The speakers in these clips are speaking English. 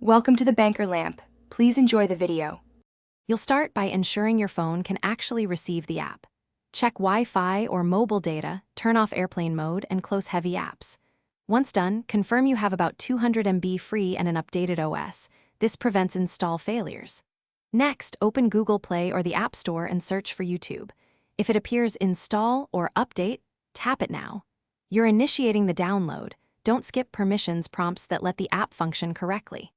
Welcome to the Banker Lamp. Please enjoy the video. You'll start by ensuring your phone can actually receive the app. Check Wi-Fi or mobile data, turn off airplane mode, and close heavy apps. Once done, confirm you have about 200 MB free and an updated OS. This prevents install failures. Next, open Google Play or the App Store and search for YouTube. If it appears Install or Update, tap it now. You're initiating the download. Don't skip permissions prompts that let the app function correctly.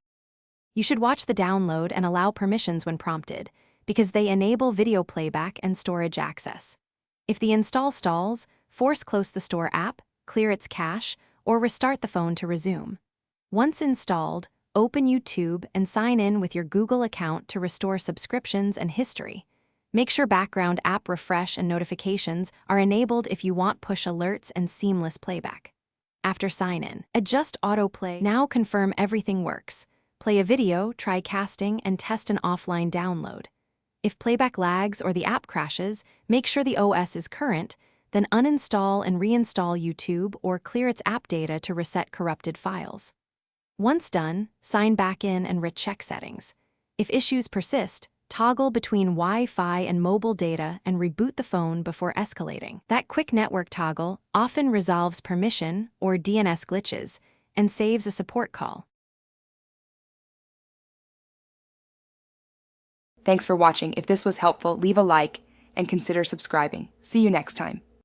You should watch the download and allow permissions when prompted, because they enable video playback and storage access. If the install stalls, force close the store app, clear its cache, or restart the phone to resume. Once installed, open YouTube and sign in with your Google account to restore subscriptions and history. Make sure background app refresh and notifications are enabled if you want push alerts and seamless playback. After sign-in, adjust autoplay. Now confirm everything works. Play a video, try casting, and test an offline download. If playback lags or the app crashes, make sure the OS is current, then uninstall and reinstall YouTube or clear its app data to reset corrupted files. Once done, sign back in and recheck settings. If issues persist, toggle between Wi-Fi and mobile data and reboot the phone before escalating. That quick network toggle often resolves permission or DNS glitches and saves a support call. Thanks for watching. If this was helpful, leave a like and consider subscribing. See you next time.